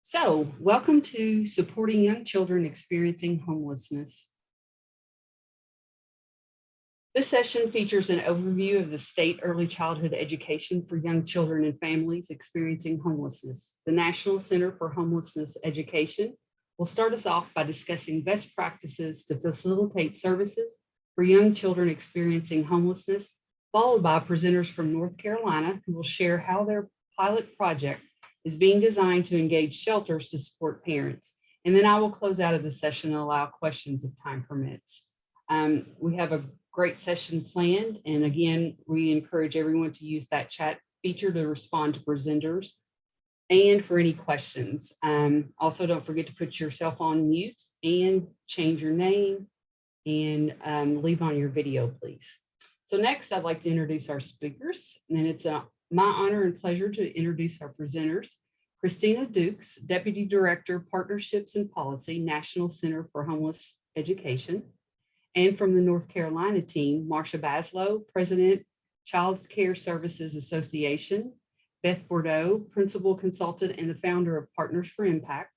So, welcome to Supporting Young Children Experiencing Homelessness. This session features an overview of the state early childhood education for young children and families experiencing homelessness. The National Center for Homelessness Education will start us off by discussing best practices to facilitate services for young children experiencing homelessness, followed by presenters from North Carolina who will share how their pilot project is being designed to engage shelters to support parents. And then I will close out of the session and allow questions if time permits. We have a great session planned. And again, we encourage everyone to use that chat feature to respond to presenters and for any questions. Also, don't forget to put yourself on mute and change your name and leave on your video, please. So next, I'd like to introduce our speakers. And it's my honor and pleasure to introduce our presenters. Christina Dukes, Deputy Director, Partnerships and Policy, National Center for Homeless Education. And from the North Carolina team, Marsha Baslow, President, Childcare Services Association. Beth Bordeaux, Principal Consultant and the founder of Partners for Impact.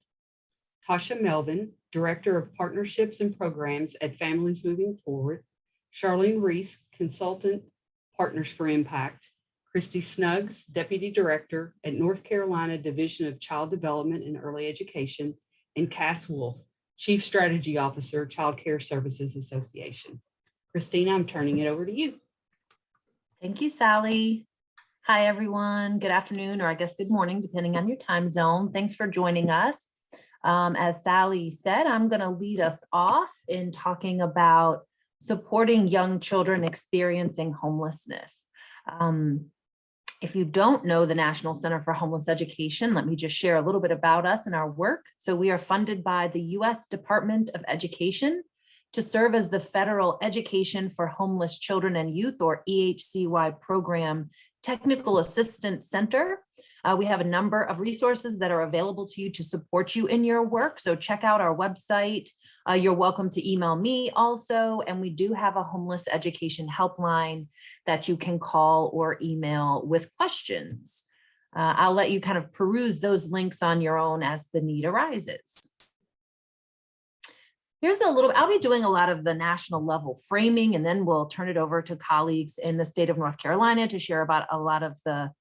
Tasha Melvin, Director of Partnerships and Programs at Families Moving Forward. Charlene Reese, Consultant, Partners for Impact. Christy Snuggs, Deputy Director at North Carolina Division of Child Development and Early Education. And Cass Wolf, Chief Strategy Officer, Child Care Services Association. Christina, I'm turning it over to you. Thank you, Sally. Hi, everyone. Good afternoon, or I guess good morning, depending on your time zone. Thanks for joining us. As Sally said, I'm going to lead us off in talking about supporting young children experiencing homelessness. If you don't know the National Center for Homeless Education, let me just share a little bit about us and our work. So we are funded by the U.S. Department of Education to serve as the Federal Education for Homeless Children and Youth, or EHCY program Technical Assistance Center. We have a number of resources that are available to you to support you in your work. So check out our website. You're welcome to email me also. And we do have a homeless education helpline that you can call or email with questions. I'll let you kind of peruse those links on your own as the need arises. Here's a little, I'll be doing a lot of the national level framing, and then we'll turn it over to colleagues in the state of North Carolina to share about a lot of the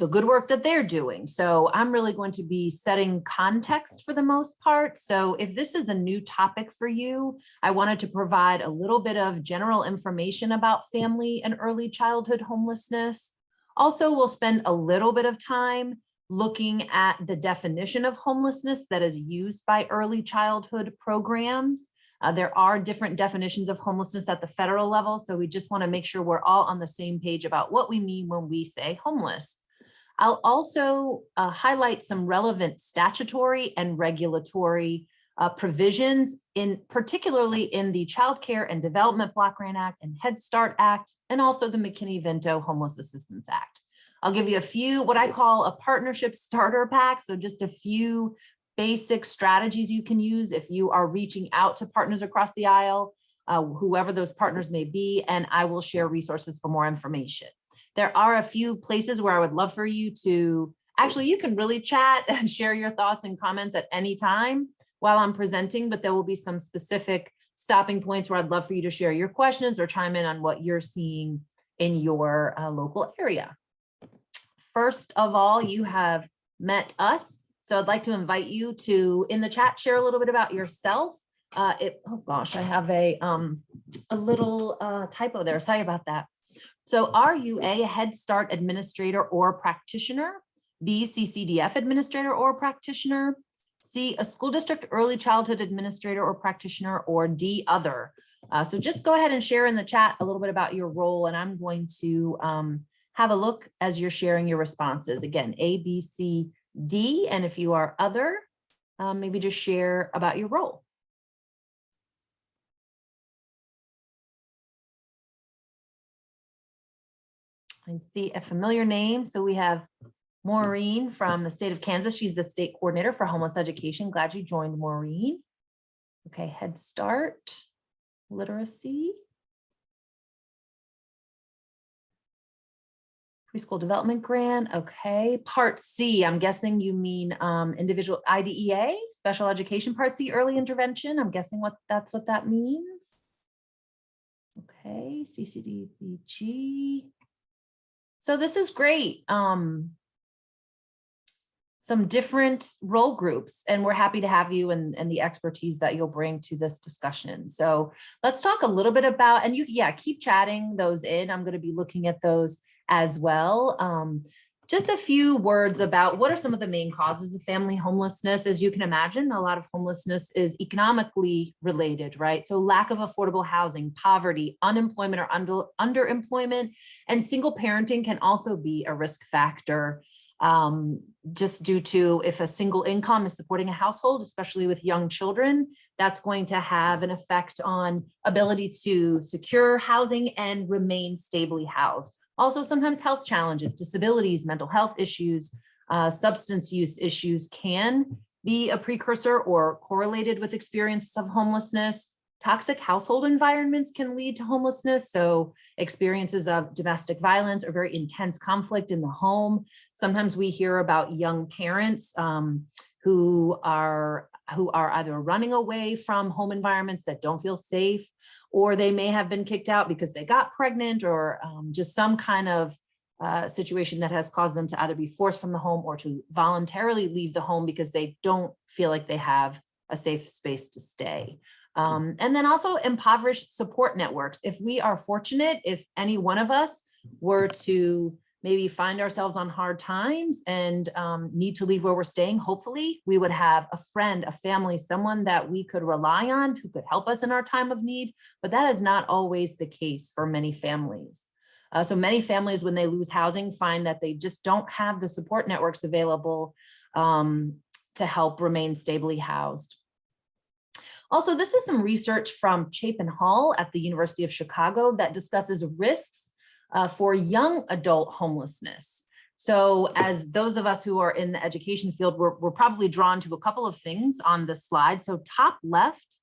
good work that they're doing. So I'm really going to be setting context for the most part. So if this is a new topic for you, I wanted to provide a little bit of general information about family and early childhood homelessness. Also, we'll spend a little bit of time looking at the definition of homelessness that is used by early childhood programs. There are different definitions of homelessness at the federal level, so we just want to make sure we're all on the same page about what we mean when we say homeless. I'll also highlight some relevant statutory and regulatory provisions, particularly in the Child Care and Development Block Grant Act and Head Start Act, and also the McKinney-Vento Homeless Assistance Act. I'll give you a few, what I call a partnership starter pack, so just a few basic strategies you can use if you are reaching out to partners across the aisle, whoever those partners may be, and I will share resources for more information. There are a few places where I would love for you to, actually, you can really chat and share your thoughts and comments at any time while I'm presenting, but there will be some specific stopping points where I'd love for you to share your questions or chime in on what you're seeing in your local area. First of all, you have met us. So I'd like to invite you to, in the chat, share a little bit about yourself. Oh gosh, I have a little typo there. Sorry about that. So are you A, Head Start administrator or practitioner? B, CCDF administrator or practitioner? C, a school district early childhood administrator or practitioner? Or D, other? So just go ahead and share in the chat a little bit about your role, and I'm going to have a look as you're sharing your responses. Again, A, B, C, D, and if you are other, maybe just share about your role. I see a familiar name. So we have Maureen from the state of Kansas. She's the state coordinator for homeless education. Glad you joined, Maureen. Okay, Head Start, literacy. Preschool development grant. Okay. Part C, I'm guessing you mean individual IDEA, special education. Part C, early intervention. I'm guessing that's what that means. Okay. CCDBG. So this is great. Some different role groups, and we're happy to have you and the expertise that you'll bring to this discussion. So let's talk a little bit about, and keep chatting those in. I'm going to be looking at those as well. Just a few words about what are some of the main causes of family homelessness. As you can imagine, a lot of homelessness is economically related, right? So lack of affordable housing, poverty, unemployment or underemployment, and single parenting can also be a risk factor. Just due to if a single income is supporting a household, especially with young children, that's going to have an effect on ability to secure housing and remain stably housed. Also, sometimes health challenges, disabilities, mental health issues, substance use issues can be a precursor or correlated with experiences of homelessness. Toxic household environments can lead to homelessness. So experiences of domestic violence or very intense conflict in the home. Sometimes we hear about young parents who are either running away from home environments that don't feel safe, or they may have been kicked out because they got pregnant, or just some kind of situation that has caused them to either be forced from the home or to voluntarily leave the home because they don't feel like they have a safe space to stay. And then also impoverished support networks. If we are fortunate, if any one of us were to maybe find ourselves on hard times and need to leave where we're staying, hopefully we would have a friend, a family, someone that we could rely on who could help us in our time of need. But that is not always the case for many families. So many families, when they lose housing, find that they just don't have the support networks available to help remain stably housed. Also, this is some research from Chapin Hall at the University of Chicago that discusses risks for young adult homelessness. So as those of us who are in the education field, we're probably drawn to a couple of things on this slide. So top left,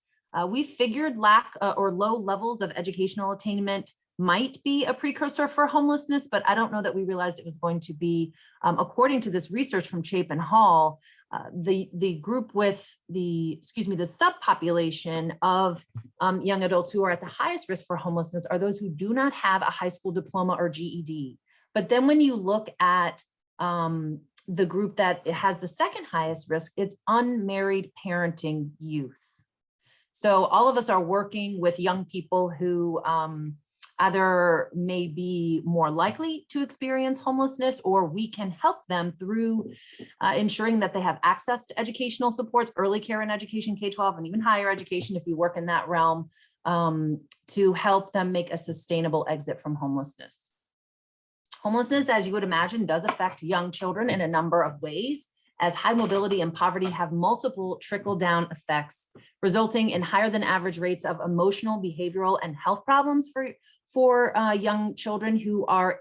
we figured lack or low levels of educational attainment might be a precursor for homelessness, but I don't know that we realized it was going to be, according to this research from Chapin Hall, the group with the subpopulation of young adults who are at the highest risk for homelessness are those who do not have a high school diploma or GED. But then when you look at the group that has the second highest risk, it's unmarried parenting youth. So all of us are working with young people who either may be more likely to experience homelessness, or we can help them through ensuring that they have access to educational supports, early care and education, K-12, and even higher education if you work in that realm, to help them make a sustainable exit from homelessness. Homelessness, as you would imagine, does affect young children in a number of ways, as high mobility and poverty have multiple trickle-down effects, resulting in higher than average rates of emotional, behavioral, and health problems for young children who are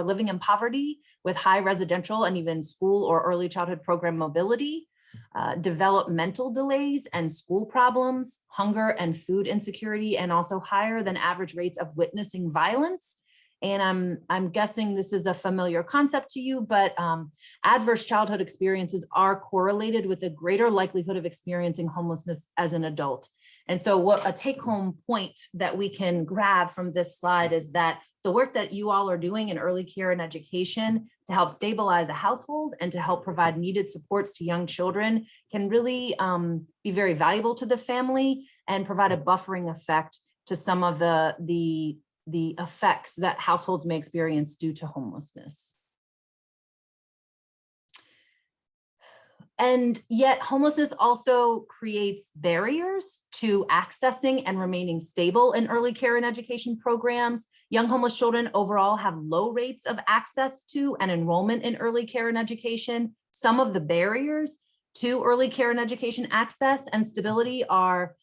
living in poverty with high residential and even school or early childhood program mobility, developmental delays and school problems, hunger and food insecurity, and also higher than average rates of witnessing violence. And I'm guessing this is a familiar concept to you, but adverse childhood experiences are correlated with a greater likelihood of experiencing homelessness as an adult. And so what a take-home point that we can grab from this slide is that the work that you all are doing in early care and education to help stabilize a household and to help provide needed supports to young children can really be very valuable to the family and provide a buffering effect to some of the effects that households may experience due to homelessness. And yet homelessness also creates barriers to accessing and remaining stable in early care and education programs. Young homeless children overall have low rates of access to and enrollment in early care and education. Some of the barriers to early care and education access and stability are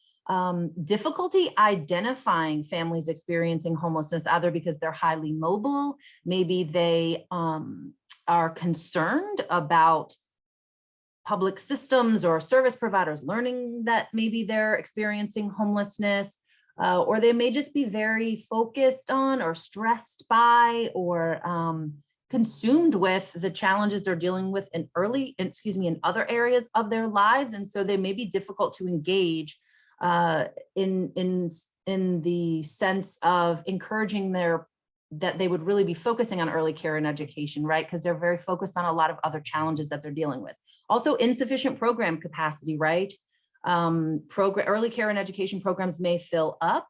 difficulty identifying families experiencing homelessness, either because they're highly mobile, maybe they are concerned about public systems or service providers learning that maybe they're experiencing homelessness, or they may just be very focused on or stressed by or consumed with the challenges they're dealing with in other areas of their lives. And so they may be difficult to engage in the sense of encouraging that they would really be focusing on early care and education, right? Because they're very focused on a lot of other challenges that they're dealing with. Also insufficient program capacity, right? Early care and education programs may fill up.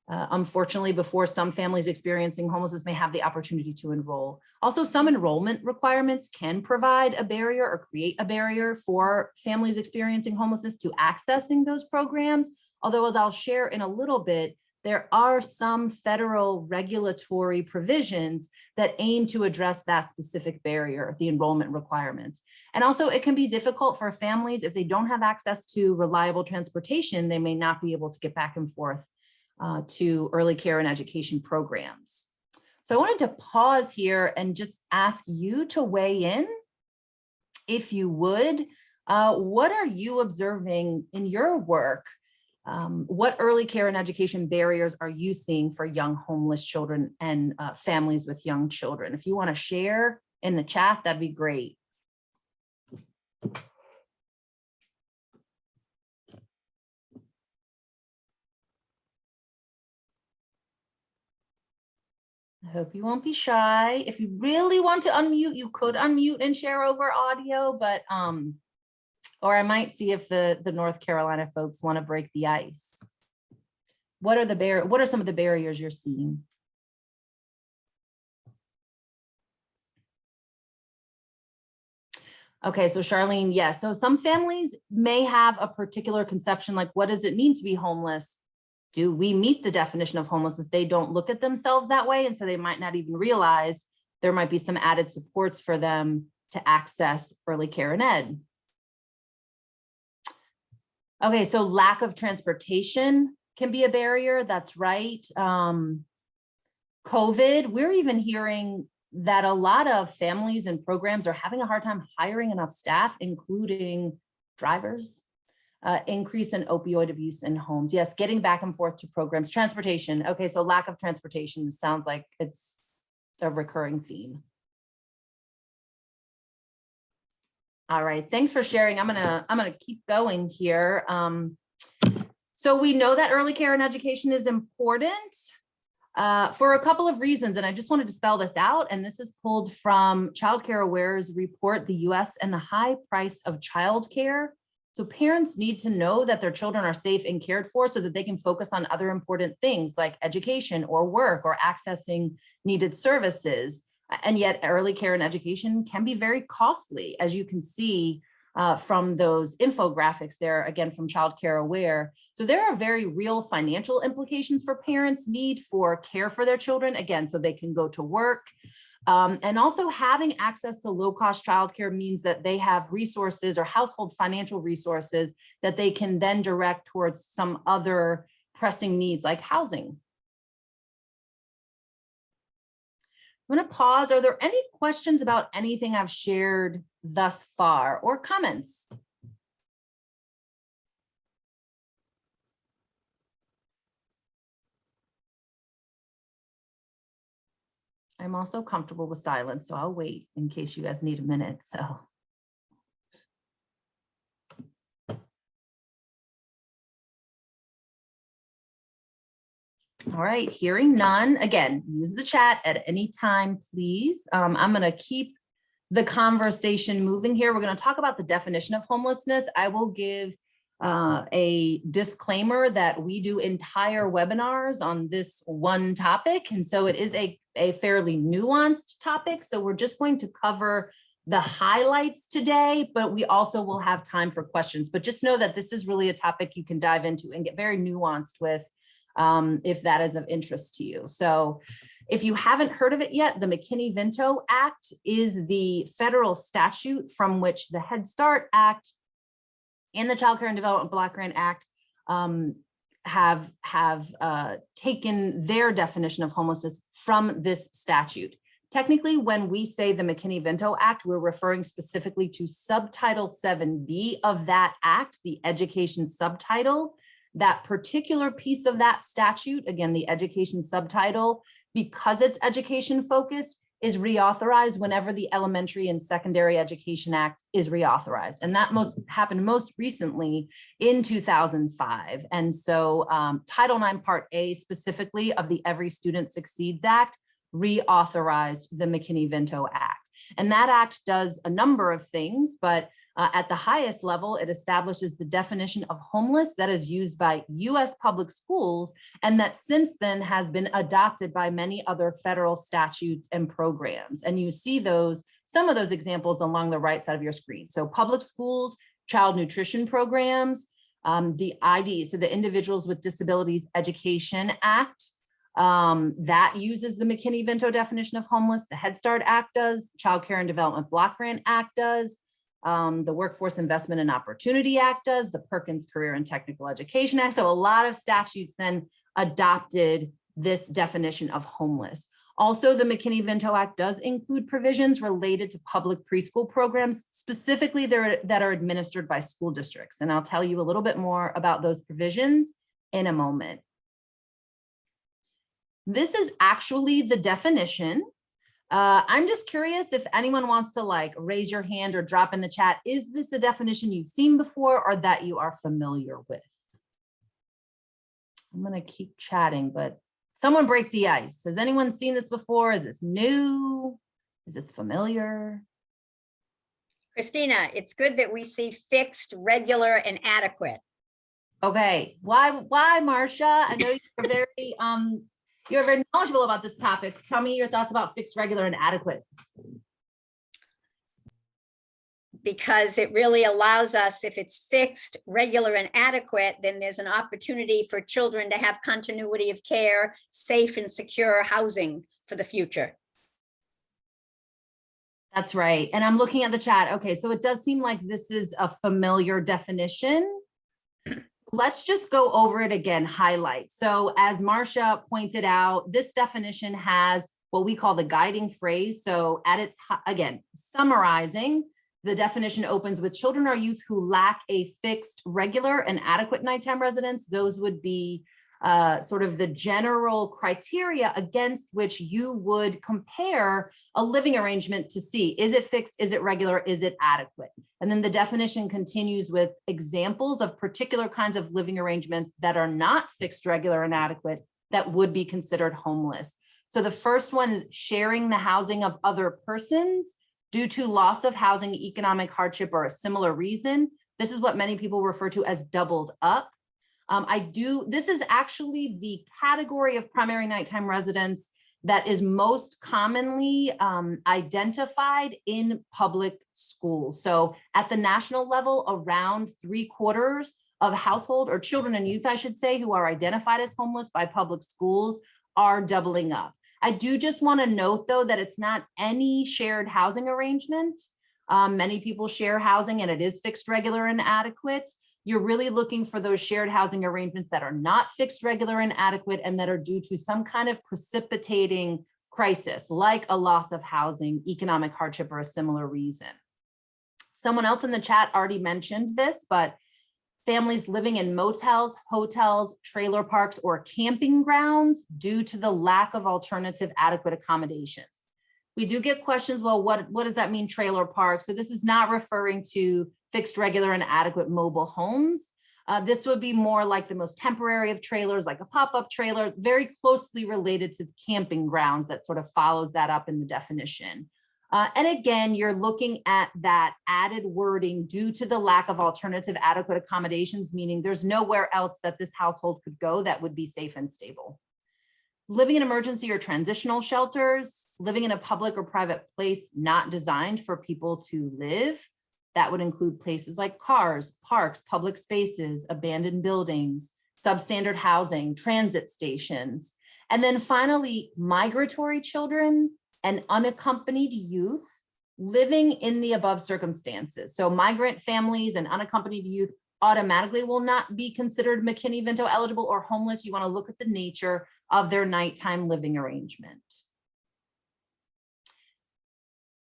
Unfortunately, before some families experiencing homelessness may have the opportunity to enroll. Also, some enrollment requirements can provide a barrier or create a barrier for families experiencing homelessness to accessing those programs. Although, as I'll share in a little bit, there are some federal regulatory provisions that aim to address that specific barrier, the enrollment requirements. And also, it can be difficult for families if they don't have access to reliable transportation, they may not be able to get back and forth to early care and education programs. So I wanted to pause here and just ask you to weigh in, if you would. What are you observing in your work? What early care and education barriers are you seeing for young homeless children and families with young children? If you want to share in the chat, that'd be great. I hope you won't be shy. If you really want to unmute, you could unmute and share over audio, but or I might see if the North Carolina folks want to break the ice. What are some of the barriers you're seeing? Okay, so Charlene, yes. So some families may have a particular conception, like what does it mean to be homeless? Do we meet the definition of homelessness? They don't look at themselves that way. And so they might not even realize there might be some added supports for them to access early care and ed. Okay, so lack of transportation can be a barrier. That's right. COVID, we're even hearing that a lot of families and programs are having a hard time hiring enough staff, including drivers. Increase in opioid abuse in homes. Yes, getting back and forth to programs. Transportation. Okay, so lack of transportation sounds like it's a recurring theme. All right, thanks for sharing. I'm gonna keep going here. So we know that early care and education is important for a couple of reasons, and I just wanted to spell this out. And this is pulled from Childcare Aware's report, The U.S. and the High Price of Childcare. So parents need to know that their children are safe and cared for so that they can focus on other important things like education or work or accessing needed services. And yet early care and education can be very costly, as you can see from those infographics there, again, from Childcare Aware. So there are very real financial implications for parents' need for care for their children, again, so they can go to work. And also having access to low-cost childcare means that they have resources or household financial resources that they can then direct towards some other pressing needs like housing. I'm going to pause. Are there any questions about anything I've shared thus far or comments? I'm also comfortable with silence, so I'll wait in case you guys need a minute. So. All right, hearing none. Again, use the chat at any time, please. I'm going to keep the conversation moving here. We're going to talk about the definition of homelessness. I will give a disclaimer that we do entire webinars on this one topic. And so it is a fairly nuanced topic. So we're just going to cover the highlights today, but we also will have time for questions. But just know that this is really a topic you can dive into and get very nuanced with if that is of interest to you. So if you haven't heard of it yet, the McKinney-Vento Act is the federal statute from which the Head Start Act and the Child Care and Development Block Grant Act have taken their definition of homelessness from this statute. Technically, when we say the McKinney-Vento Act, we're referring specifically to Subtitle 7B of that act, the education subtitle. That particular piece of that statute, again, the education subtitle, because it's education focused, is reauthorized whenever the Elementary and Secondary Education Act is reauthorized. And that happened most recently in 2005. And so Title IX Part A specifically of the Every Student Succeeds Act reauthorized the McKinney-Vento Act. And that act does a number of things, but at the highest level, it establishes the definition of homeless that is used by US public schools and that since then has been adopted by many other federal statutes and programs. And you see some of those examples along the right side of your screen. So public schools, child nutrition programs, the ID, so the Individuals with Disabilities Education Act, that uses the McKinney-Vento definition of homeless. The Head Start Act does, Childcare and Development Block Grant Act does, the Workforce Investment and Opportunity Act does, the Perkins Career and Technical Education Act. So a lot of statutes then adopted this definition of homeless. Also, the McKinney-Vento Act does include provisions related to public preschool programs, specifically that are administered by school districts. And I'll tell you a little bit more about those provisions in a moment. This is actually the definition. I'm just curious if anyone wants to raise your hand or drop in the chat. Is this a definition you've seen before or that you are familiar with? I'm going to keep chatting, but someone break the ice. Has anyone seen this before? Is this new? Is this familiar? Christina, it's good that we see fixed, regular, and adequate. Okay. Why, Marcia? I know you're very knowledgeable about this topic. Tell me your thoughts about fixed, regular, and adequate. Because it really allows us, if it's fixed, regular, and adequate, then there's an opportunity for children to have continuity of care, safe and secure housing for the future. That's right. And I'm looking at the chat. Okay, so it does seem like this is a familiar definition. Let's just go over it again, highlight. So as Marcia pointed out, this definition has what we call the guiding phrase. So at its, again, summarizing, the definition opens with children or youth who lack a fixed, regular, and adequate nighttime residence. Those would be sort of the general criteria against which you would compare a living arrangement to see, is it fixed, is it regular, is it adequate? And then the definition continues with examples of particular kinds of living arrangements that are not fixed, regular, and adequate that would be considered homeless. So the first one is sharing the housing of other persons due to loss of housing, economic hardship, or a similar reason. This is what many people refer to as doubled up. This is actually the category of primary nighttime residence that is most commonly identified in public schools. So at the national level, around 3/4 of household or children and youth, I should say, who are identified as homeless by public schools are doubling up. I do just want to note, though, that it's not any shared housing arrangement. Many people share housing and it is fixed, regular, and adequate. You're really looking for those shared housing arrangements that are not fixed, regular, and adequate, and that are due to some kind of precipitating crisis, like a loss of housing, economic hardship, or a similar reason. Someone else in the chat already mentioned this, but families living in motels, hotels, trailer parks, or camping grounds due to the lack of alternative adequate accommodations. We do get questions, well, what does that mean, trailer parks? So this is not referring to fixed, regular, and adequate mobile homes. This would be more like the most temporary of trailers, like a pop-up trailer, very closely related to camping grounds that sort of follows that up in the definition. And again, you're looking at that added wording due to the lack of alternative adequate accommodations, meaning there's nowhere else that this household could go that would be safe and stable. Living in emergency or transitional shelters, living in a public or private place not designed for people to live. That would include places like cars, parks, public spaces, abandoned buildings, substandard housing, transit stations. And then finally, migratory children and unaccompanied youth living in the above circumstances. So migrant families and unaccompanied youth automatically will not be considered McKinney-Vento eligible or homeless. You want to look at the nature of their nighttime living arrangement.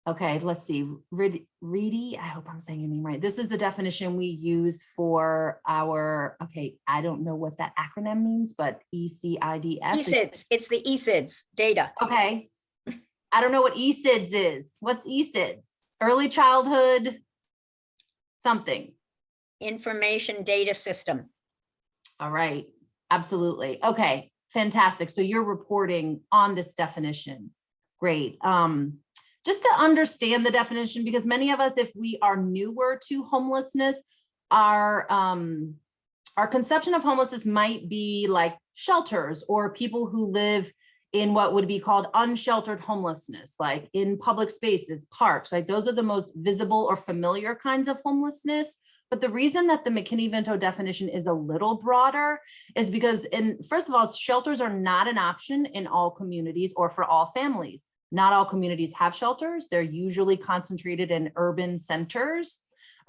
Okay, let's see. Reedy, I hope I'm saying your name right. This is the definition we use for our, okay, I don't know what that acronym means, but ECIDS. ECIDS, it's the ECIDS data. Okay. I don't know what ESIDS is. What's ESIDS? Early childhood something. Information data system. All right, absolutely. Okay, fantastic. So you're reporting on this definition. Great. Just to understand the definition, because many of us, if we are newer to homelessness, our conception of homelessness might be like shelters or people who live in what would be called unsheltered homelessness, like in public spaces, parks, like those are the most visible or familiar kinds of homelessness. But the reason that the McKinney-Vento definition is a little broader is because, first of all, shelters are not an option in all communities or for all families. Not all communities have shelters. They're usually concentrated in urban centers.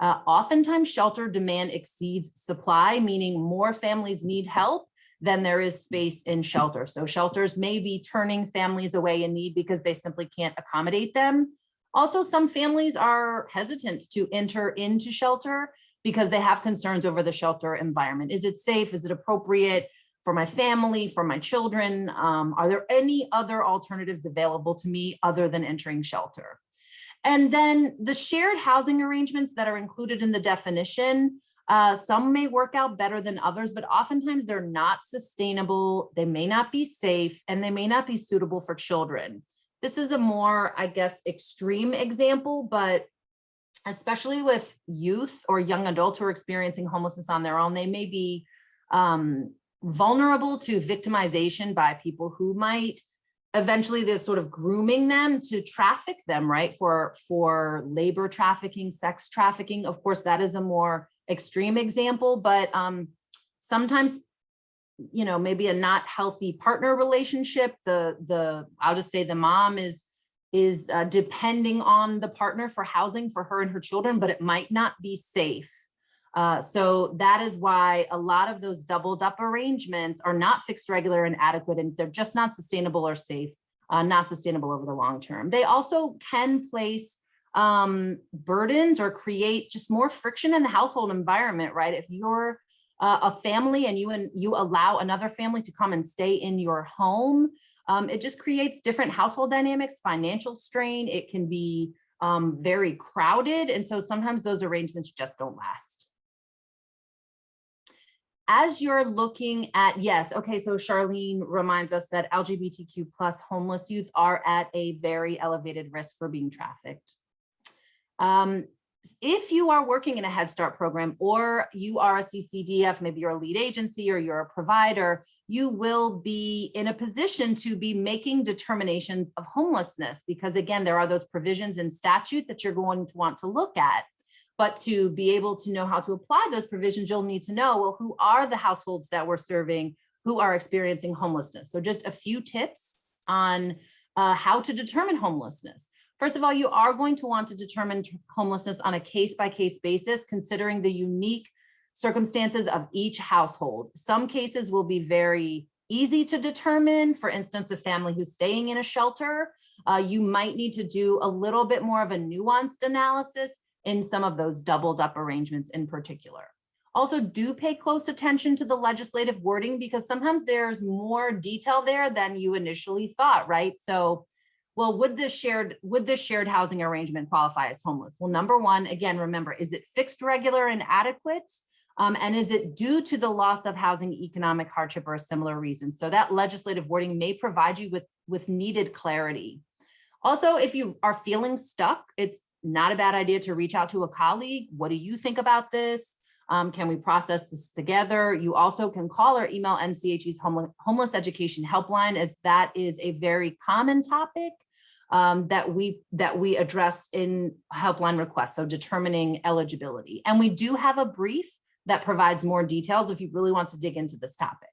Oftentimes, shelter demand exceeds supply, meaning more families need help than there is space in shelter. So shelters may be turning families away in need because they simply can't accommodate them. Also, some families are hesitant to enter into shelter because they have concerns over the shelter environment. Is it safe? Is it appropriate for my family, for my children? Are there any other alternatives available to me other than entering shelter? And then the shared housing arrangements that are included in the definition, some may work out better than others, but oftentimes they're not sustainable, they may not be safe, and they may not be suitable for children. This is a more, I guess, extreme example, but especially with youth or young adults who are experiencing homelessness on their own, they may be vulnerable to victimization by people who might eventually, they're sort of grooming them to traffic them, right? For labor trafficking, sex trafficking. Of course, that is a more extreme example, but sometimes, you know, maybe a not healthy partner relationship. I'll just say the mom is depending on the partner for housing for her and her children, but it might not be safe. So that is why a lot of those doubled up arrangements are not fixed, regular, and adequate, and they're just not sustainable or safe, not sustainable over the long term. They also can place burdens or create just more friction in the household environment, right? If you're a family and you allow another family to come and stay in your home, it just creates different household dynamics, financial strain. It can be very crowded. And so sometimes those arrangements just don't last. As you're looking at, yes, okay, so Charlene reminds us that LGBTQ plus homeless youth are at a very elevated risk for being trafficked. If you are working in a Head Start program or you are a CCDF, maybe you're a lead agency or you're a provider, you will be in a position to be making determinations of homelessness because again, there are those provisions in statute that you're going to want to look at. But to be able to know how to apply those provisions, you'll need to know, well, who are the households that we're serving who are experiencing homelessness? So just a few tips on how to determine homelessness. First of all, you are going to want to determine homelessness on a case-by-case basis, considering the unique circumstances of each household. Some cases will be very easy to determine. For instance, a family who's staying in a shelter, you might need to do a little bit more of a nuanced analysis in some of those doubled up arrangements in particular. Also, do pay close attention to the legislative wording because sometimes there's more detail there than you initially thought, right? So, well, would this shared housing arrangement qualify as homeless? Well, number one, again, remember, is it fixed, regular, and adequate? And is it due to the loss of housing, economic hardship, or a similar reason? So that legislative wording may provide you with needed clarity. Also, if you are feeling stuck, it's not a bad idea to reach out to a colleague. What do you think about this? Can we process this together? You also can call or email NCHE's homeless education helpline, as that is a very common topic that we address in helpline requests, so determining eligibility. And we do have a brief that provides more details if you really want to dig into this topic.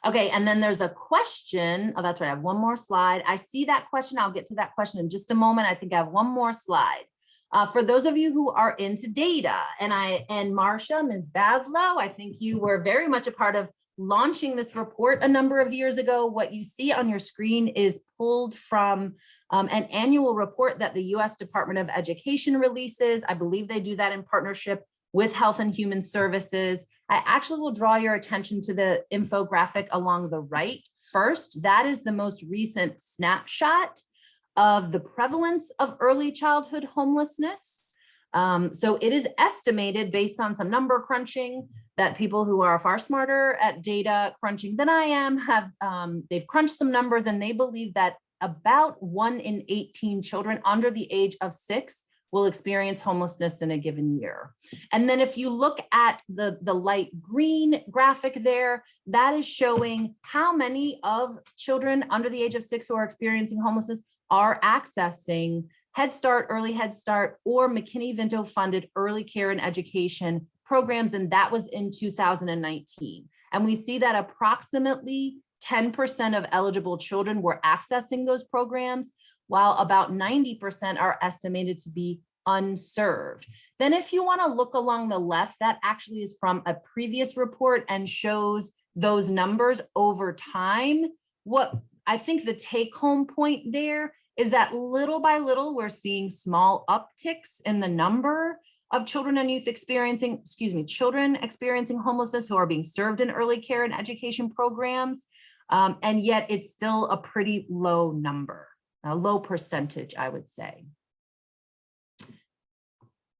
Okay, and then there's a question. Oh, that's right, I have one more slide. I see that question. I'll get to that question in just a moment. I think I have one more slide. For those of you who are into data, and Marcia, Ms. Baslow, I think you were very much a part of launching this report a number of years ago. What you see on your screen is pulled from an annual report that the U.S. Department of Education releases. I believe they do that in partnership with Health and Human Services. I actually will draw your attention to the infographic along the right first. That is the most recent snapshot of the prevalence of early childhood homelessness. So it is estimated based on some number crunching that people who are far smarter at data crunching than I am have, they've crunched some numbers and they believe that about 1 in 18 children under the age of 6 will experience homelessness in a given year. And then if you look at the light green graphic there, that is showing how many of children under the age of 6 who are experiencing homelessness are accessing Head Start, Early Head Start, or McKinney-Vento funded early care and education programs, and that was in 2019. And we see that approximately 10% of eligible children were accessing those programs, while about 90% are estimated to be unserved. Then if you want to look along the left, that actually is from a previous report and shows those numbers over time. What I think the take home point there is that little by little, we're seeing small upticks in the number of children and youth experiencing, children experiencing homelessness who are being served in early care and education programs. And yet it's still a pretty low number, a low percentage, I would say.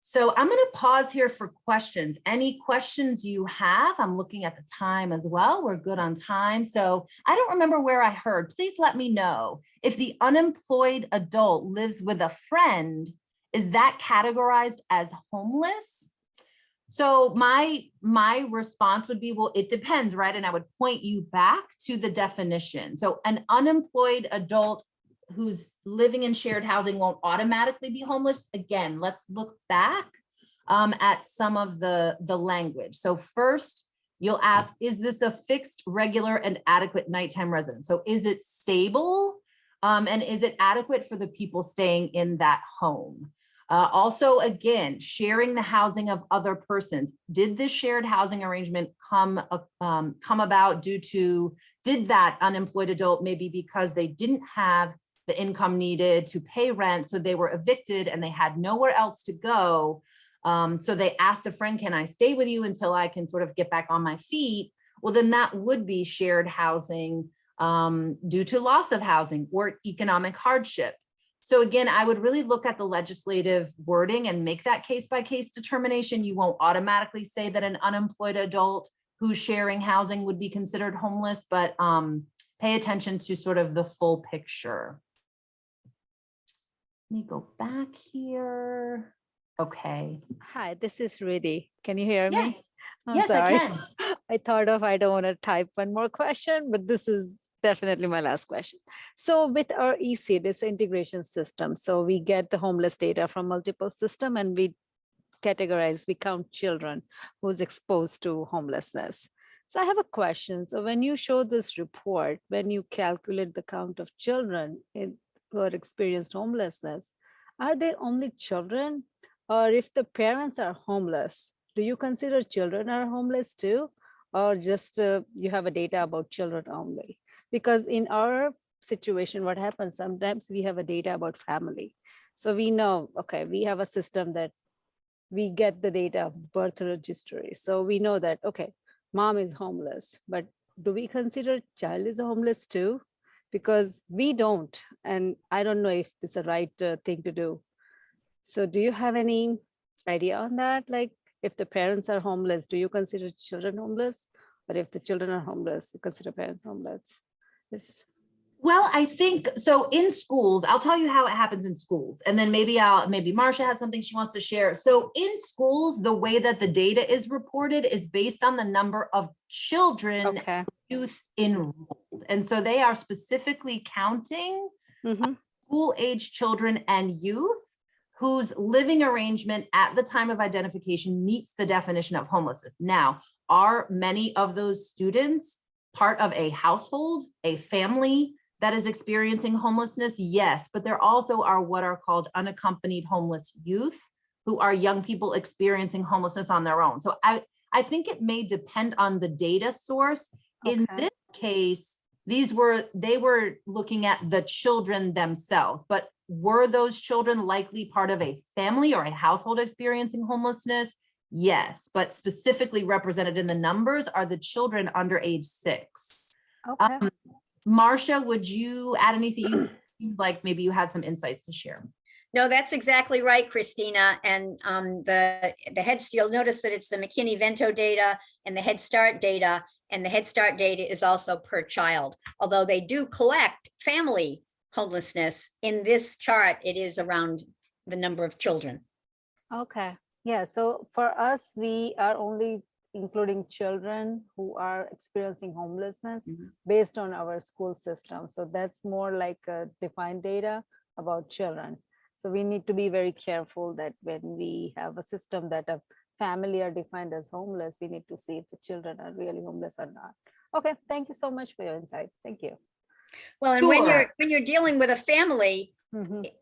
So I'm going to pause here for questions. Any questions you have? I'm looking at the time as well. We're good on time. So I don't remember where I heard. Please let me know. If the unemployed adult lives with a friend, is that categorized as homeless? So my response would be, well, it depends, right? And I would point you back to the definition. So an unemployed adult who's living in shared housing won't automatically be homeless. Again, let's look back at some of the language. So first, you'll ask, is this a fixed, regular, and adequate nighttime residence? So is it stable? And is it adequate for the people staying in that home? Also, again, sharing the housing of other persons. Did this shared housing arrangement come about due to, did that unemployed adult maybe because they didn't have the income needed to pay rent, so they were evicted and they had nowhere else to go. So they asked a friend, can I stay with you until I can sort of get back on my feet? Well, then that would be shared housing due to loss of housing or economic hardship. So again, I would really look at the legislative wording and make that case-by-case determination. You won't automatically say that an unemployed adult who's sharing housing would be considered homeless, but pay attention to sort of the full picture. Let me go back here. Okay. Hi, this is Rudy. Can you hear me? Yes, I'm yes, sorry. I can. I thought of, I don't want to type one more question, but this is definitely my last question. So with our EC, this integration system, so we get the homeless data from multiple systems and we categorize, we count children who's exposed to homelessness. So I have a question. So when you show this report, when you calculate the count of children who are experienced homelessness, are they only children? Or if the parents are homeless, do you consider children are homeless too? Or just you have a data about children only? Because in our situation, what happens, sometimes we have a data about family. So we know, okay, we have a system that we get the data of birth registry. So we know that, okay, mom is homeless, but do we consider child is homeless too? Because we don't, and I don't know if it's the right thing to do. So do you have any idea on that? Like if the parents are homeless, do you consider children homeless? But if the children are homeless, you consider parents homeless? Yes. Well, I think so in schools, I'll tell you how it happens in schools. And then maybe Marcia has something she wants to share. So in schools, the way that the data is reported is based on the number of children, Okay. youth enrolled. And so they are specifically counting school age children and youth whose living arrangement at the time of identification meets the definition of homelessness. Now, are many of those students part of a household, a family that is experiencing homelessness? Yes, but there also are what are called unaccompanied homeless youth who are young people experiencing homelessness on their own. So I think it may depend on the data source. In this case, they were looking at the children themselves, but were those children likely part of a family or a household experiencing homelessness? Yes, but specifically represented in the numbers are the children under age 6. Okay. Marcia, would you add anything like maybe you had some insights to share? No, that's exactly right, Christina. And the you'll notice that it's the McKinney-Vento data and the Head Start data, and the Head Start data is also per child. Although they do collect family homelessness, in this chart, it is around the number of children. Okay. Yeah. So for us, we are only including children who are experiencing homelessness based on our school system. So that's more like defined data about children. So we need to be very careful that when we have a system that a family are defined as homeless, we need to see if the children are really homeless or not. Okay, thank you so much for your insights. Thank you. Well, and when you're dealing with a family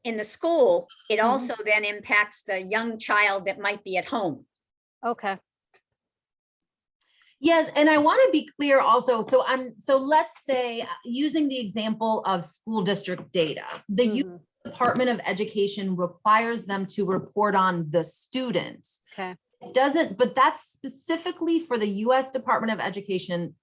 in the school, it also then impacts the young child that might be at home. Okay. Yes, and I want to be clear also. So let's say using the example of school district data, the U.S. Department of Education requires them to report on the students. Okay. It doesn't, but that's specifically for the U.S. Department of Education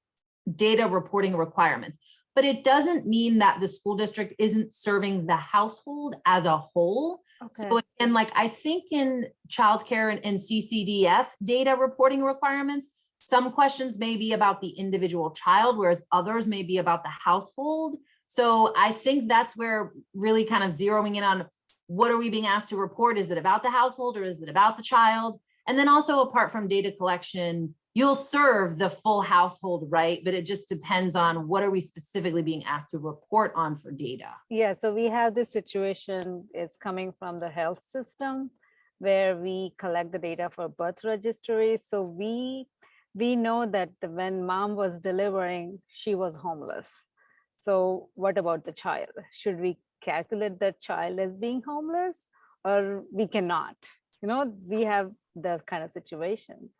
data reporting requirements. But it doesn't mean that the school district isn't serving the household as a whole. Okay. So again, like I think in childcare and CCDF data reporting requirements, some questions may be about the individual child, whereas others may be about the household. So I think that's where really kind of zeroing in on what are we being asked to report? Is it about the household or is it about the child? And then also apart from data collection, you'll serve the full household, right? But it just depends on what are we specifically being asked to report on for data. Yeah, so we have this situation, it's coming from the health system where we collect the data for birth registry. So we know that when mom was delivering, she was homeless. So what about the child? Should we calculate that child as being homeless or we cannot? You know, we have that kind of situation.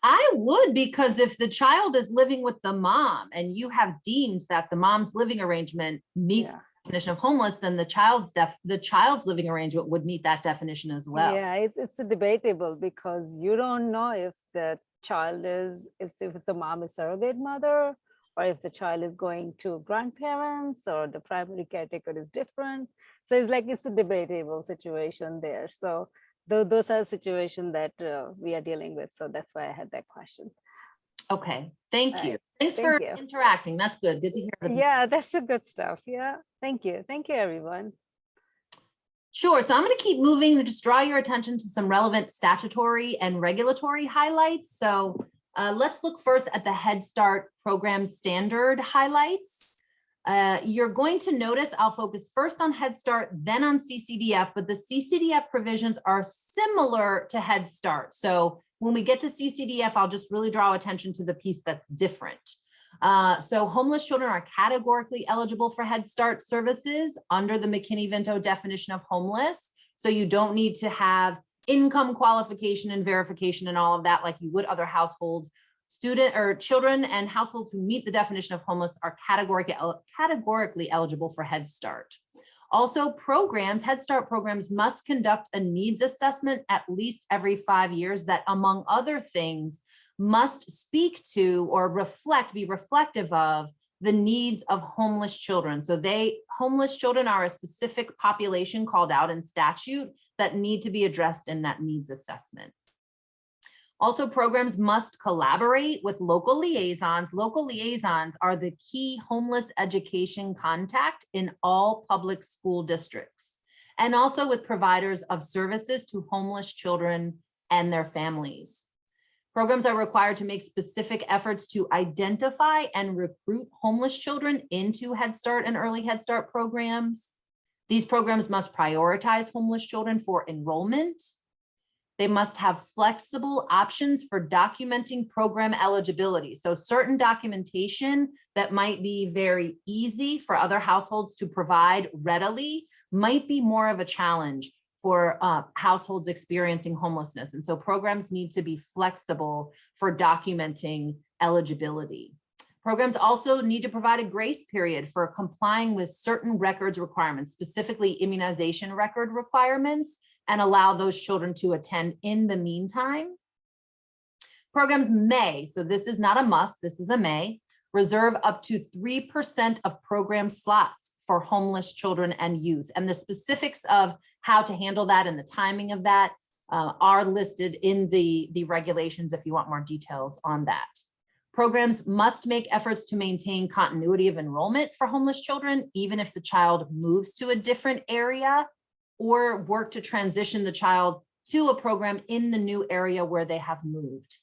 I would, because if the child is living with the mom and you have deemed that the mom's living arrangement meets the definition of homeless, then the child's living arrangement would meet that definition as well. Yeah, it's debatable because you don't know if the child if the mom is surrogate mother, or if the child is going to grandparents, or the primary caretaker is different. So it's a debatable situation there. So those are situations that we are dealing with. So that's why I had that question. Okay, thank you. Right. Thanks Thank for you. interacting. That's good. Good to hear. Yeah, that's the good stuff. Yeah, thank you. Thank you, everyone. Sure. So I'm going to keep moving to just draw your attention to some relevant statutory and regulatory highlights. So let's look first at the Head Start program standard highlights. You're going to notice I'll focus first on Head Start, then on CCDF, but the CCDF provisions are similar to Head Start. So when we get to CCDF, I'll just really draw attention to the piece that's different. So homeless children are categorically eligible for Head Start services under the McKinney-Vento definition of homeless. So you don't need to have income qualification and verification and all of that like you would other households. Student or children and households who meet the definition of homeless are categorically eligible for Head Start. Also, Head Start programs must conduct a needs assessment at least every 5 years that, among other things, must speak to or be reflective of the needs of homeless children. So homeless children are a specific population called out in statute that need to be addressed in that needs assessment. Also, programs must collaborate with local liaisons. Local liaisons are the key homeless education contact in all public school districts, and also with providers of services to homeless children and their families. Programs are required to make specific efforts to identify and recruit homeless children into Head Start and early Head Start programs. These programs must prioritize homeless children for enrollment. They must have flexible options for documenting program eligibility. So certain documentation that might be very easy for other households to provide readily might be more of a challenge for households experiencing homelessness. And so programs need to be flexible for documenting eligibility. Programs also need to provide a grace period for complying with certain records requirements, specifically immunization record requirements and allow those children to attend in the meantime. Programs may, so this is not a must, this is a may, reserve up to 3% of program slots for homeless children and youth. And the specifics of how to handle that and the timing of that are listed in the regulations if you want more details on that. Programs must make efforts to maintain continuity of enrollment for homeless children, even if the child moves to a different area, or work to transition the child to a program in the new area where they have moved.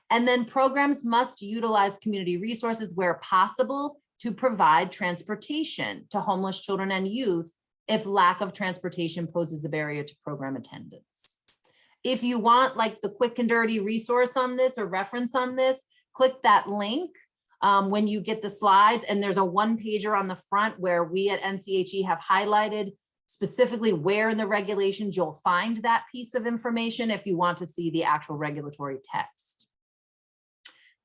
And then programs must utilize community resources where possible to provide transportation to homeless children and youth if lack of transportation poses a barrier to program attendance. If you want like the quick and dirty resource on this or reference on this, click that link when you get the slides, and there's a one-pager on the front where we at NCHE have highlighted specifically where in the regulations you'll find that piece of information if you want to see the actual regulatory text.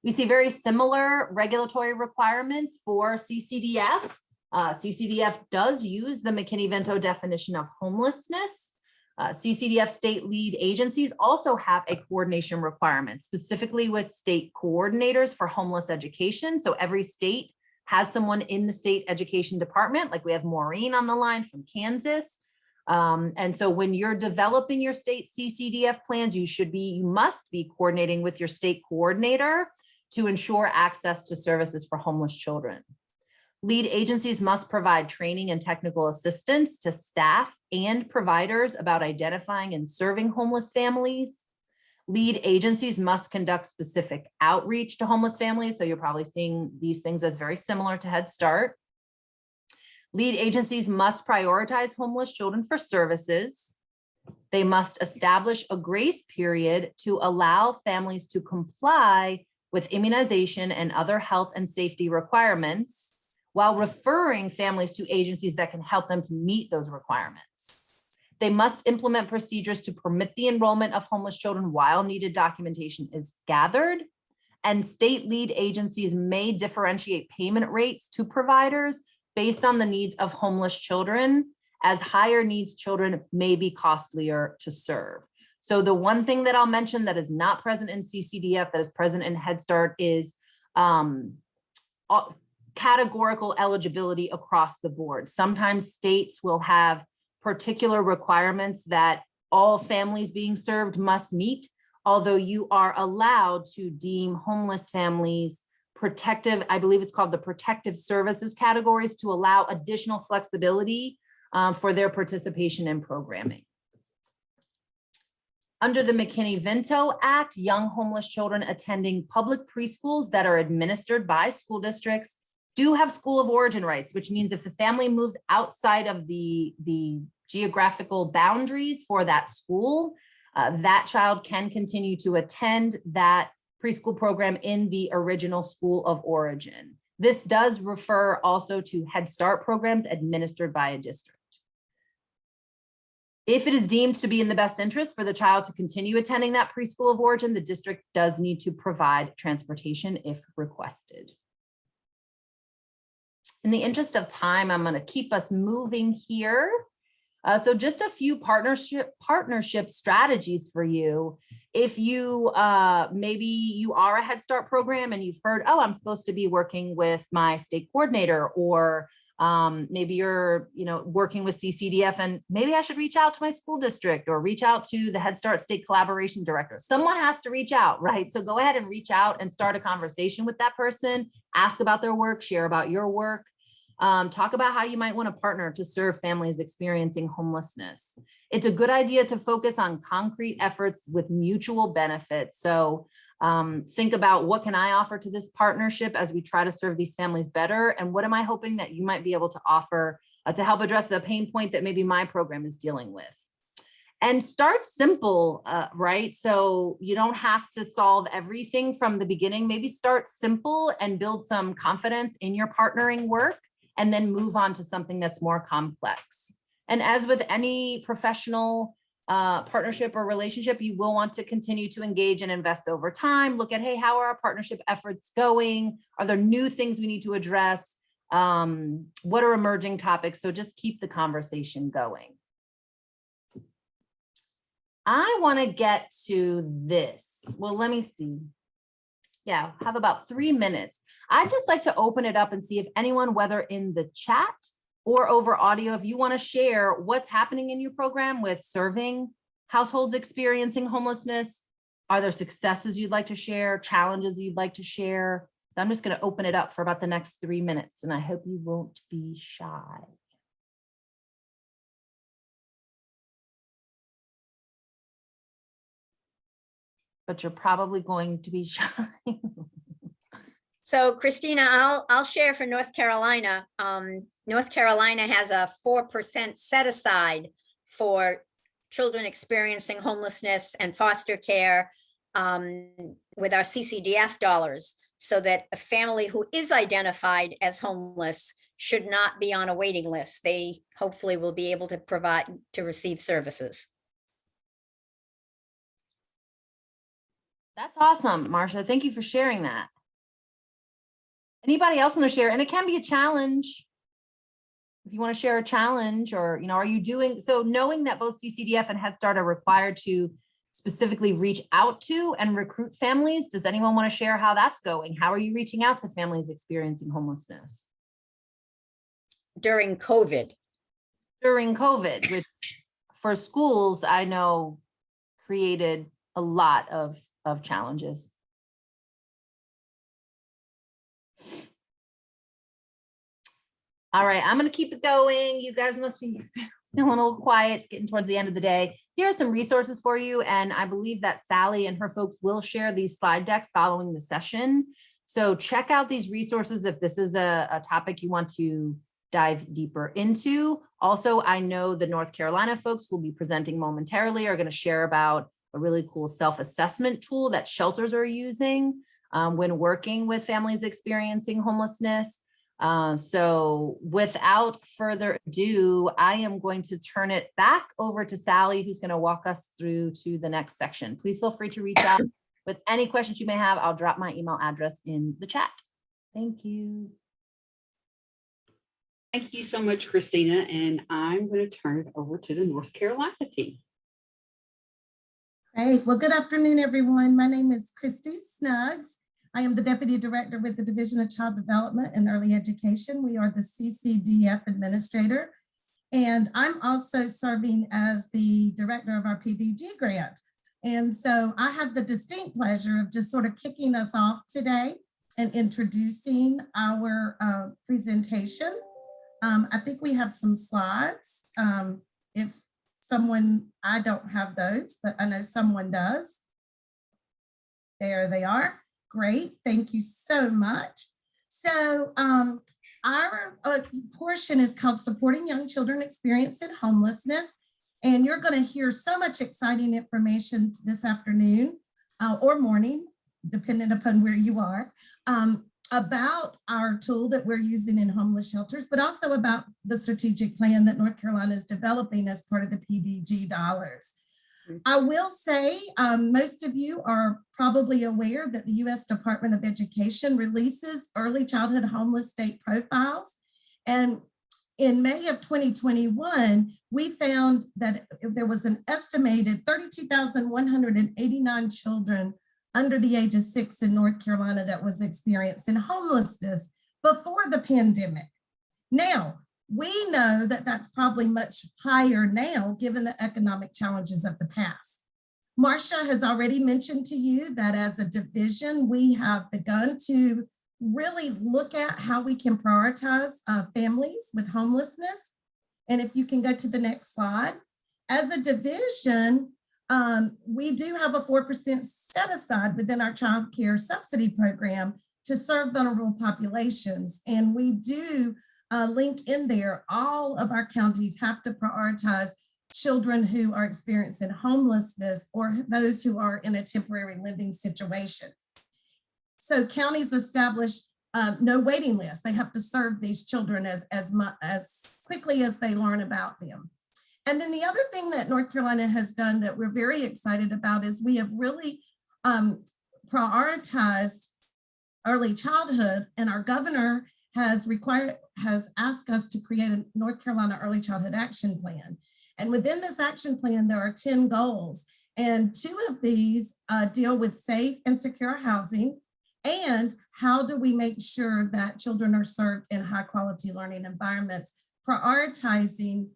We see very similar regulatory requirements for CCDF. CCDF does use the McKinney-Vento definition of homelessness. CCDF state lead agencies also have a coordination requirement, specifically with state coordinators for homeless education. So every state has someone in the state education department, like we have Maureen on the line from Kansas. And so when you're developing your state CCDF plans, you must be coordinating with your state coordinator to ensure access to services for homeless children. Lead agencies must provide training and technical assistance to staff and providers about identifying and serving homeless families. Lead agencies must conduct specific outreach to homeless families. So you're probably seeing these things as very similar to Head Start. Lead agencies must prioritize homeless children for services. They must establish a grace period to allow families to comply with immunization and other health and safety requirements, while referring families to agencies that can help them to meet those requirements. They must implement procedures to permit the enrollment of homeless children while needed documentation is gathered. And state lead agencies may differentiate payment rates to providers based on the needs of homeless children, as higher needs children may be costlier to serve. So the one thing that I'll mention that is not present in CCDF, that is present in Head Start, is categorical eligibility across the board. Sometimes states will have particular requirements that all families being served must meet, although you are allowed to deem homeless families protective. I believe it's called the protective services categories, to allow additional flexibility for their participation in programming. Under the McKinney-Vento Act, young homeless children attending public preschools that are administered by school districts do have school of origin rights, which means if the family moves outside of the geographical boundaries for that school, that child can continue to attend that preschool program in the original school of origin. This does refer also to Head Start programs administered by a district. If it is deemed to be in the best interest for the child to continue attending that preschool of origin, the district does need to provide transportation if requested. In the interest of time, I'm going to keep us moving here. So just a few partnership strategies for you. If you maybe you are a Head Start program and you've heard, oh, I'm supposed to be working with my state coordinator, or maybe you're working with CCDF and maybe I should reach out to my school district or reach out to the Head Start state collaboration director. Someone has to reach out, right? So go ahead and reach out and start a conversation with that person, ask about their work, share about your work. Talk about how you might want to partner to serve families experiencing homelessness. It's a good idea to focus on concrete efforts with mutual benefits. So think about, what can I offer to this partnership as we try to serve these families better? And what am I hoping that you might be able to offer to help address the pain point that maybe my program is dealing with? And start simple, right? So you don't have to solve everything from the beginning. Maybe start simple and build some confidence in your partnering work, and then move on to something that's more complex. And as with any professional partnership or relationship, you will want to continue to engage and invest over time. Look at, hey, how are our partnership efforts going? Are there new things we need to address? What are emerging topics? So just keep the conversation going. I want to get to this. Well, let me see. Yeah, have about 3 minutes. I'd just like to open it up and see if anyone, whether in the chat or over audio, if you want to share what's happening in your program with serving households experiencing homelessness. Are there successes you'd like to share, challenges you'd like to share? I'm just going to open it up for about the next 3 minutes, and I hope you won't be shy. But you're probably going to be shy. So Christina, I'll share for North Carolina. North Carolina has a 4% set aside for children experiencing homelessness and foster care with our CCDF dollars, so that a family who is identified as homeless should not be on a waiting list. They hopefully will be able to receive services. That's awesome, Marcia. Thank you for sharing that. Anybody else want to share? And it can be a challenge. If you want to share a challenge, or, are you doing, so knowing that both CCDF and Head Start are required to specifically reach out to and recruit families, does anyone want to share how that's going? How are you reaching out to families experiencing homelessness? During COVID. During COVID, which for schools, I know created a lot of challenges. All right, I'm going to keep it going. You guys must be feeling a little quiet. It's getting towards the end of the day. Here are some resources for you. And I believe that Sally and her folks will share these slide decks following the session. So check out these resources if this is a topic you want to dive deeper into. Also, I know the North Carolina folks will be presenting momentarily, are going to share about a really cool self-assessment tool that shelters are using when working with families experiencing homelessness. So without further ado, I am going to turn it back over to Sally, who's going to walk us through to the next section. Please feel free to reach out with any questions you may have. I'll drop my email address in the chat. Thank you. Thank you so much, Christina. And I'm going to turn it over to the North Carolina team. Great. Well, good afternoon, everyone. My name is Christy Snuggs. I am the Deputy Director with the Division of Child Development and Early Education. We are the CCDF Administrator. And I'm also serving as the Director of our PDG grant. And so I have the distinct pleasure of just sort of kicking us off today and introducing our presentation. I think we have some slides. If someone, I don't have those, but I know someone does. There they are. Great, thank you so much. So our portion is called Supporting Young Children Experiencing Homelessness. And you're going to hear so much exciting information this afternoon or morning, depending upon where you are, about our tool that we're using in homeless shelters, but also about the strategic plan that North Carolina is developing as part of the PDG dollars. I will say most of you are probably aware that the U.S. Department of Education releases early childhood homeless state profiles. And in May of 2021, we found that there was an estimated 32,189 children under the age of 6 in North Carolina that was experiencing homelessness before the pandemic. Now, we know that that's probably much higher now, given the economic challenges of the past. Marcia has already mentioned to you that as a division, we have begun to really look at how we can prioritize families with homelessness. And if you can go to the next slide. As a division, we do have a 4% set aside within our child care subsidy program to serve vulnerable populations. And we do link in there, all of our counties have to prioritize children who are experiencing homelessness or those who are in a temporary living situation. So counties establish no waiting list. They have to serve these children as quickly as they learn about them. And then the other thing that North Carolina has done that we're very excited about is we have really prioritized early childhood, and our governor has asked us to create a North Carolina Early Childhood Action Plan. And within this action plan, there are 10 goals. And two of these deal with safe and secure housing and how do we make sure that children are served in high quality learning environments, prioritizing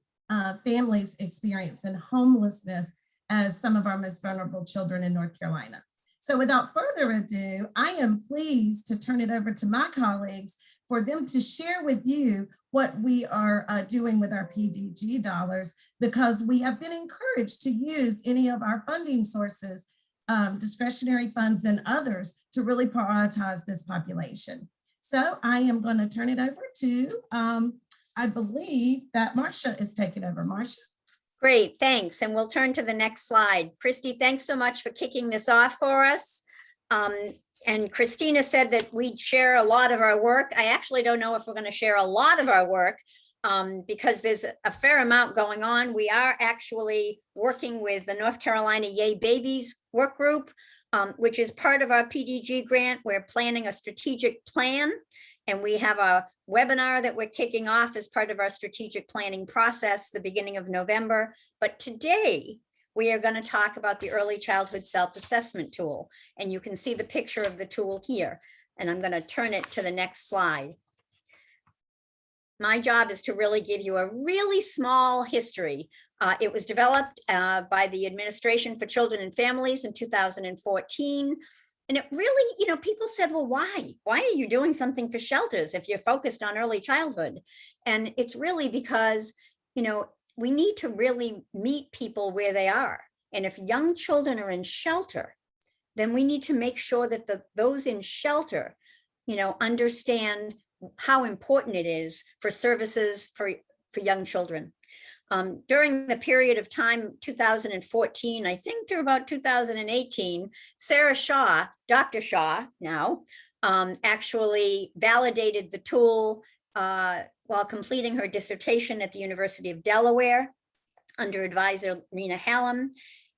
families experiencing homelessness as some of our most vulnerable children in North Carolina. So without further ado, I am pleased to turn it over to my colleagues for them to share with you what we are doing with our PDG dollars, because we have been encouraged to use any of our funding sources, discretionary funds and others, to really prioritize this population. So I am going to turn it over to, I believe that Marcia is taking over. Marcia. Great, thanks. And we'll turn to the next slide. Christy, thanks so much for kicking this off for us. And Christina said that we'd share a lot of our work. I actually don't know if we're going to share a lot of our work because there's a fair amount going on. We are actually working with the North Carolina Yay Babies work group, which is part of our PDG grant. We're planning a strategic plan, and we have a webinar that we're kicking off as part of our strategic planning process, the beginning of November. But today, we are going to talk about the early childhood self-assessment tool. And you can see the picture of the tool here. And I'm going to turn it to the next slide. My job is to really give you a really small history. It was developed by the Administration for Children and Families in 2014. And it really, you know, people said, well, why? Why are you doing something for shelters if you're focused on early childhood? And it's really because, you know, we need to really meet people where they are. And if young children are in shelter, then we need to make sure that those in shelter, you know, understand how important it is for services for young children. During the period of time, 2014, I think to about 2018, Sarah Shaw, Dr. Shaw now, actually validated the tool while completing her dissertation at the University of Delaware under advisor Rena Hallam.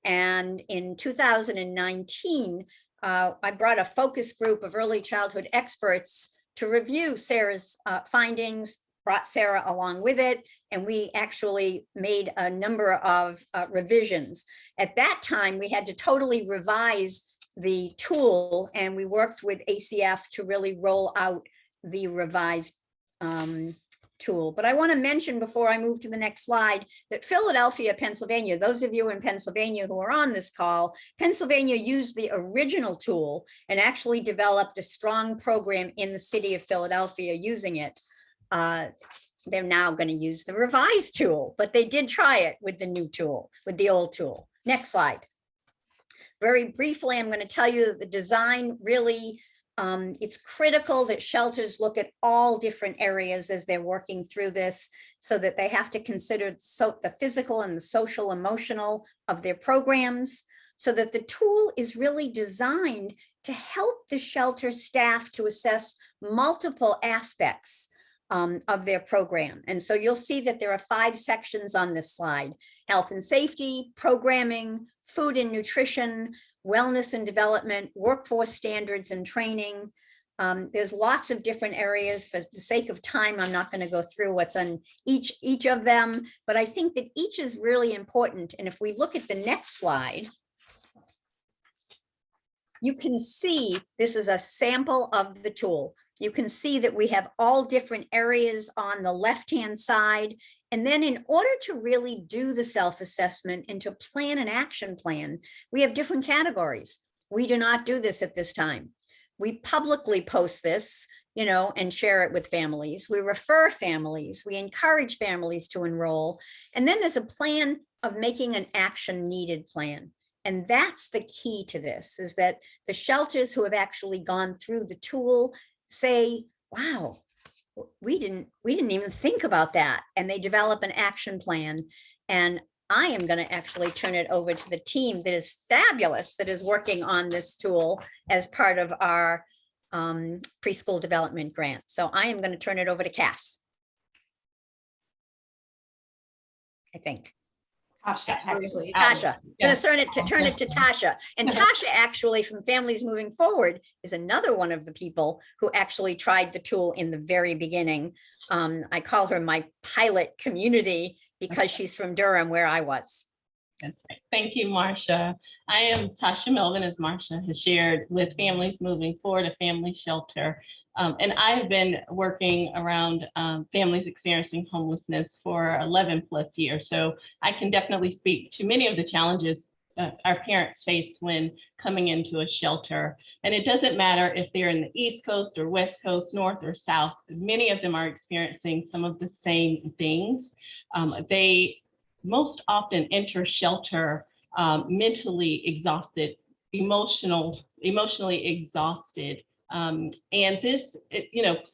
And in 2019, I brought a focus group of early childhood experts to review Sarah's findings, brought Sarah along with it, and we actually made a number of revisions. At that time, we had to totally revise the tool, and we worked with ACF to really roll out the revised tool. But I want to mention before I move to the next slide that Philadelphia, Pennsylvania, those of you in Pennsylvania who are on this call, Pennsylvania used the original tool and actually developed a strong program in the city of Philadelphia using it. They're now going to use the revised tool, but they did try it with the new tool, with the old tool. Next slide. Very briefly, I'm going to tell you that the design really, it's critical that shelters look at all different areas as they're working through this, so that they have to consider the physical and the social, emotional of their programs, so that the tool is really designed to help the shelter staff to assess multiple aspects of their program. And so you'll see that there are 5 sections on this slide: health and safety, programming, food and nutrition, wellness and development, workforce standards and training. There's lots of different areas. For the sake of time, I'm not going to go through what's on each of them, but I think that each is really important. And if we look at the next slide, you can see this is a sample of the tool. You can see that we have all different areas on the left-hand side. And then in order to really do the self-assessment and to plan an action plan, we have different categories. We do not do this at this time. We publicly post this, you know, and share it with families. We refer families. We encourage families to enroll. And then there's a plan of making an action needed plan. And that's the key to this, is that the shelters who have actually gone through the tool say, wow, we didn't even think about that. And they develop an action plan. And I am going to actually turn it over to the team that is fabulous, that is working on this tool as part of our preschool development grant. So I am going to turn it over to Cass, I think. Tasha, actually. Tasha. I'm going to turn it to Tasha. And Tasha actually, from Families Moving Forward, is another one of the people who actually tried the tool in the very beginning. I call her my pilot community because she's from Durham, where I was. That's right. Thank you, Marcia. I am Tasha Melvin, as Marcia has shared, with Families Moving Forward, a family shelter. And I've been working around families experiencing homelessness for 11 plus years. So I can definitely speak to many of the challenges our parents face when coming into a shelter. And it doesn't matter if they're in the East Coast or West Coast, North or South, many of them are experiencing some of the same things. They most often enter shelter mentally exhausted, emotionally exhausted. And this,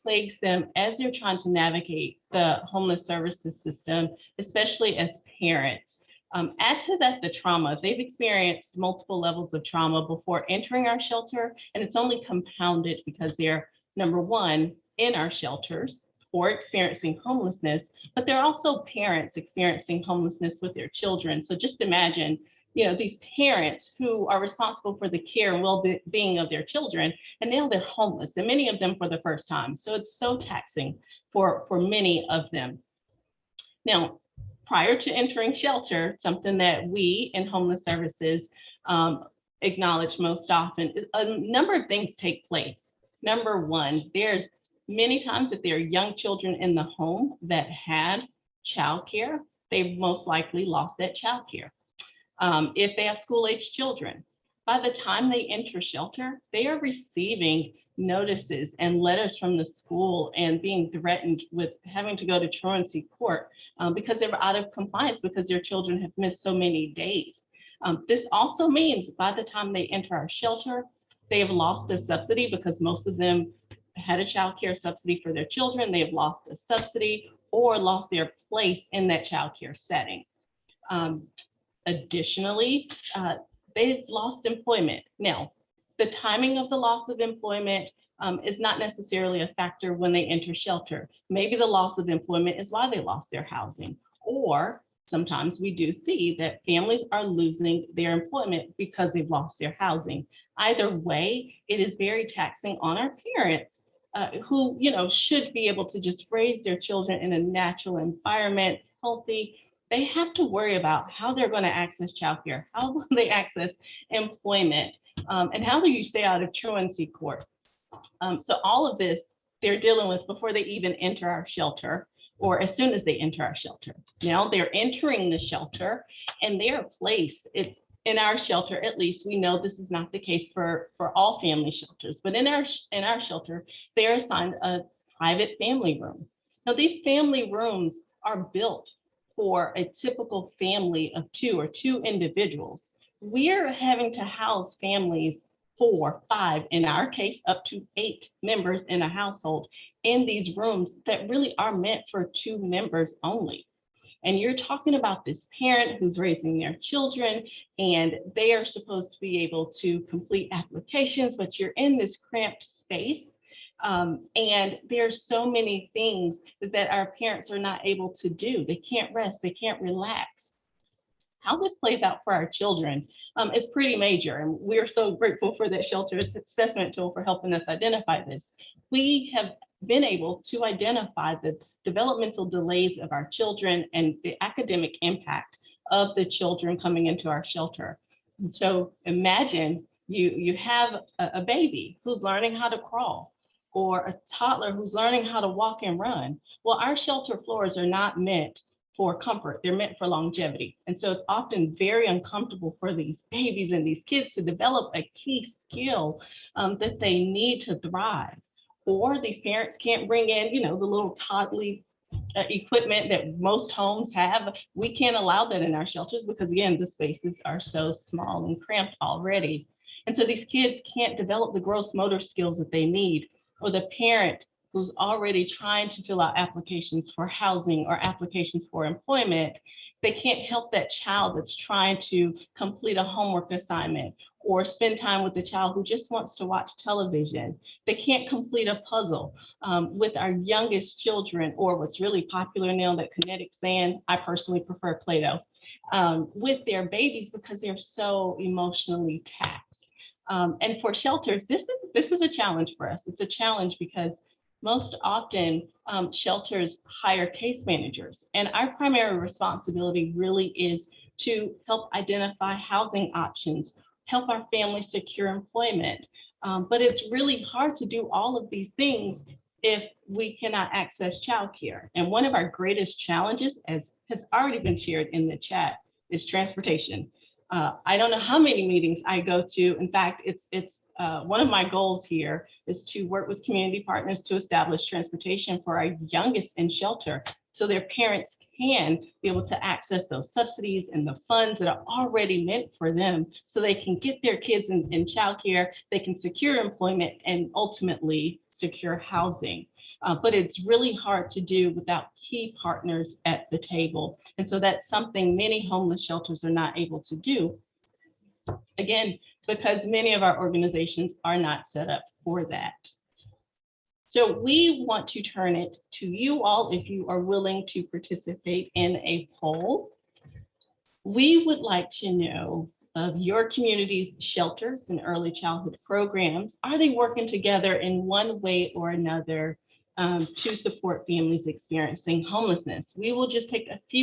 plagues them as they're trying to navigate the homeless services system, especially as parents. Add to that the trauma. They've experienced multiple levels of trauma before entering our shelter, and it's only compounded because they're, number one, in our shelters or experiencing homelessness, but they're also parents experiencing homelessness with their children. So just imagine, these parents who are responsible for the care and well-being of their children, and now they're homeless, and many of them for the first time. So it's so taxing for many of them. Now, prior to entering shelter, something that we in homeless services acknowledge most often, a number of things take place. Number one, there's many times if there are young children in the home that had childcare, they've most likely lost that childcare. If they have school-age children, by the time they enter shelter, they are receiving notices and letters from the school and being threatened with having to go to truancy court because they were out of compliance because their children have missed so many days. This also means by the time they enter our shelter, they have lost a subsidy because most of them had a child care subsidy for their children. They have lost a subsidy or lost their place in that child care setting. Additionally, they've lost employment. Now, the timing of the loss of employment is not necessarily a factor when they enter shelter. Maybe the loss of employment is why they lost their housing. Or sometimes we do see that families are losing their employment because they've lost their housing. Either way, it is very taxing on our parents who, should be able to just raise their children in a natural environment, healthy. They have to worry about how they're going to access childcare, how will they access employment, and how do you stay out of truancy court. So all of this they're dealing with before they even enter our shelter or as soon as they enter our shelter. Now they're entering the shelter and they are placed in our shelter. At least we know this is not the case for all family shelters, but in our shelter, they are assigned a private family room. Now these family rooms are built for a typical family of two or two individuals. We're having to house families 4, 5, in our case, up to 8 members in a household in these rooms that really are meant for 2 members only. And you're talking about this parent who's raising their children and they are supposed to be able to complete applications, but you're in this cramped space. And there's so many things that our parents are not able to do. They can't rest, they can't relax. How this plays out for our children is pretty major. And we're so grateful for that shelter assessment tool for helping us identify this. We have been able to identify the developmental delays of our children and the academic impact of the children coming into our shelter. And so imagine you have a baby who's learning how to crawl, or a toddler who's learning how to walk and run. Well, our shelter floors are not meant for comfort, they're meant for longevity. And so it's often very uncomfortable for these babies and these kids to develop a key skill that they need to thrive. Or these parents can't bring in, the little toddly equipment that most homes have. We can't allow that in our shelters because again, the spaces are so small and cramped already. And so these kids can't develop the gross motor skills that they need, or the parent who's already trying to fill out applications for housing or applications for employment, they can't help that child that's trying to complete a homework assignment or spend time with the child who just wants to watch television. They can't complete a puzzle with our youngest children, or what's really popular now, that kinetic sand. I personally prefer Play-Doh with their babies because they're so emotionally taxed. And for shelters, this is a challenge for us. It's a challenge because most often shelters hire case managers, and our primary responsibility really is to help identify housing options, help our families secure employment. But it's really hard to do all of these things if we cannot access childcare. And one of our greatest challenges, as has already been shared in the chat, is transportation. I don't know how many meetings I go to. In fact, it's one of my goals here is to work with community partners to establish transportation for our youngest in shelter, so their parents can be able to access those subsidies and the funds that are already meant for them, so they can get their kids in childcare, they can secure employment, and ultimately secure housing. But it's really hard to do without key partners at the table. And so that's something many homeless shelters are not able to do. Again, because many of our organizations are not set up for that. So we want to turn it to you all if you are willing to participate in a poll. We would like to know of your community's shelters and early childhood programs. Are they working together in one way or another to support families experiencing homelessness? We will just take a few